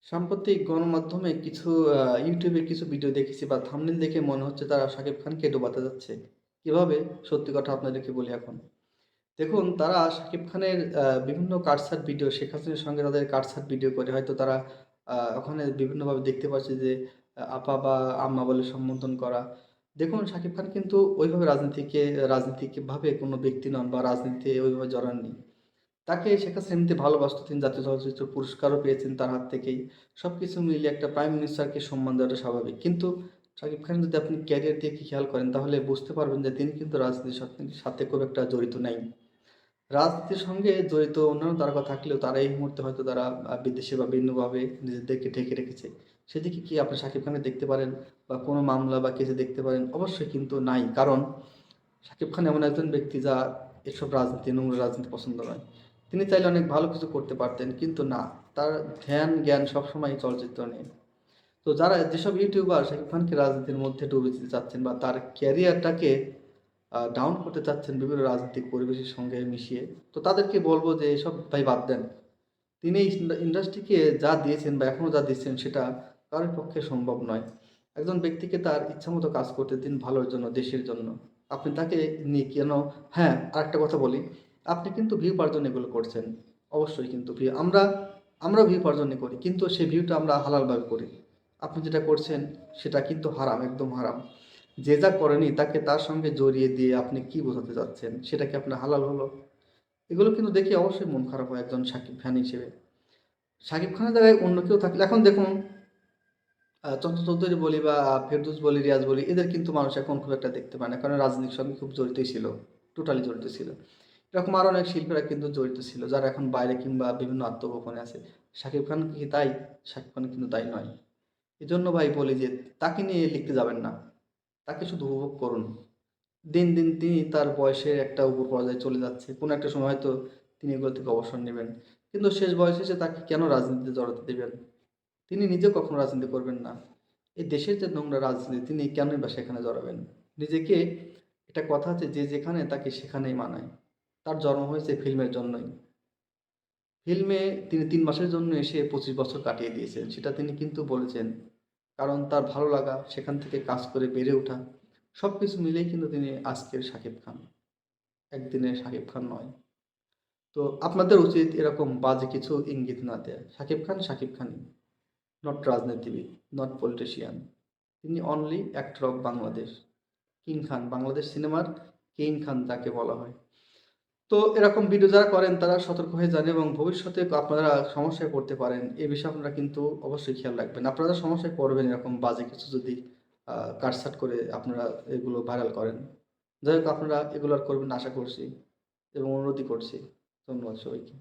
সাম্প্রতিক গণমাধ্যমে কিছু ইউটিউবে কিছু ভিডিও দেখেছি বা থাম্বনেল দেখে মনে হচ্ছে তারা শাকিব খানকে ডোবাতে যাচ্ছে। কিভাবে? সত্যি কথা আপনাদেরকে বলি এখন। দেখুন তারা শাকিব খানের বিভিন্ন কাটছাঁট ভিডিও শেখ হাসিনার সঙ্গে তাদের কাটছাঁট ভিডিও করে হয়তো তারা ওখানে বিভিন্নভাবে দেখতে পাচ্ছি যে আপা বা আম্মা বলে সম্বোধন করা। দেখুন শাকিব খান কিন্তু ওইভাবে রাজনীতিকভাবে কোনো ব্যক্তি নন বা রাজনীতিতে ওইভাবে জড়াননি। তাকে শেখ হাসিনা এমনিতে ভালোবাসত। তিনি জাতীয় চলচ্চিত্র পুরস্কারও পেয়েছেন তার হাত থেকেই। সবকিছু মিলিয়ে একটা প্রাইম মিনিস্টারকে সম্মান দেওয়াটা স্বাভাবিক। কিন্তু শাকিব খান যদি আপনি ক্যারিয়ার দিকে খেয়াল করেন তাহলে বুঝতে পারবেন যে তিনি কিন্তু রাজনীতির সাথে খুব একটা জড়িত নাই। রাজনীতির সঙ্গে জড়িত অন্যান্য তারকা থাকলেও তারা এই মুহূর্তে হয়তো তারা বিদেশে বা ভিন্নভাবে নিজেদেরকে ঢেকে রেখেছে। সেদিকে কি আপনি শাকিব খানকে দেখতে পারেন বা কোনো মামলা বা কেসে দেখতে পারেন? অবশ্যই কিন্তু নাই। কারণ শাকিব খান এমন একজন ব্যক্তি যা এসব রাজনীতি, নোংরা রাজনীতি পছন্দ নয়। তিনি চাইলে অনেক ভালো কিছু করতে পারতেন, কিন্তু না। তার ধ্যান জ্ঞান সবসময় চলচ্চিত্র নিয়ে। তো যারা যেসব ইউটিউবার শাকিব খানকে রাজনীতির মধ্যে ডুবিয়ে দিতে চাচ্ছেন বা তার ক্যারিয়ারটাকে ডাউন করতে চাচ্ছেন বিভিন্ন রাজনৈতিক পরিবেশের সঙ্গে মিশিয়ে, তো তাদেরকে বলবো যে এসব ভাই বাদ দেন। তিনি এই ইন্ডাস্ট্রিকে যা দিয়েছেন বা এখনো যা দিচ্ছেন সেটা কারোর পক্ষে সম্ভব নয়। একজন ব্যক্তিকে তার ইচ্ছামতো কাজ করতে দিন ভালোর জন্য, দেশের জন্য। আপনি তাকে নিয়ে কেন? হ্যাঁ, আরেকটা কথা বলি। আপনি কিন্তু ভিউ পাওয়ার জন্য এগুলো করছেন। অবশ্যই কিন্তু আমরা ভিউ পাওয়ার জন্য করি। কিন্তু সেই ভিউটা আমরা হালালভাবে করি। আপনি যেটা করছেন সেটা কিন্তু হারাম, একদম হারাম। যে যা করেনি তাকে তার সঙ্গে জড়িয়ে দিয়ে আপনি কি বোঝাতে চাচ্ছেন? সেটা কি আপনার হালাল হলো? এগুলো কিন্তু দেখে অবশ্যই মন খারাপ হয় একজন সাকিব ফ্যান হিসেবে। শাকিব খানের জায়গায় অন্য কেউ থাকলে এখন দেখুন চঞ্চল চৌধুরী বলি বা ফেরদৌস বলি, রিয়াজ বলি এদের কিন্তু মানুষ এখন খুব একটা দেখতে পায় না। কারণ রাজনীতির সঙ্গে খুব জড়িতই ছিল। টোটালি জড়িত ছিল। এরকম আরো অনেক শিল্পীরা কিন্তু জড়িত ছিল যারা এখন বাইরে কিংবা বিভিন্ন আত্মগোপনে আছে। শাকিব খান কি তাই? শাকিব খান কিন্তু তাই নয়। এজন্য ভাই বলি যে তাকে নিয়ে লিখতে যাবেন না। তাকে শুধু উপভোগ করুন। দিন, দিন তিনি তার বয়সের একটা উপর পর্যায়ে চলে যাচ্ছে। কোনো একটা সময় হয়তো তিনি এগুলো থেকে অবসর নেবেন। কিন্তু শেষ বয়সে এসে তাকে কেন রাজনীতিতে জড়াতে দিবেন? তিনি নিজেও কখনো রাজনীতি করবেন না। এই দেশের যে নোংরা রাজনীতি তিনি কেনই বা সেখানে জড়াবেন? নিজেকে একটা কথা আছে যে যেখানে তাকে সেখানেই মানায়। তার জন্ম হয়েছে ফিল্মের জন্যই। ফিল্মে তিনি ৩ মাসের জন্য এসে ২৫ বছর কাটিয়ে দিয়েছেন। সেটা তিনি কিন্তু বলেছেন। কারণ তার ভালো লাগা, সেখান থেকে কাজ করে বেড়ে ওঠা সবকিছু মিলেই কিন্তু তিনি আজকের শাকিব খান। একদিনের শাকিব খান নয়। তো আপনাদের উচিত এরকম বাজে কিছু ইঙ্গিত না দেয়া। শাকিব খান শাকিব খানই। নট রাজনীতিবিদ, নট পলিটিশিয়ান। তিনি only actor of Bangladesh. King Khan, Bangladesh সিনেমার কিং খান যাকে বলা হয়। তো এরকম ভিডিও যারা করেন তারা সতর্ক হয়ে যান এবং ভবিষ্যতে আপনারা সমস্যায় পড়তে পারেন। এ বিষয়ে আপনারা কিন্তু অবশ্যই খেয়াল রাখবেন। আপনারা সমস্যায় পড়বেন এরকম বাজে কিছু যদি কাটছাঁট করে আপনারা এগুলো ভাইরাল করেন। যাই হোক আপনারা এগুলো আর করবেন না আশা করছি এবং অনুরোধই করছি। ধন্যবাদ সবাইকে।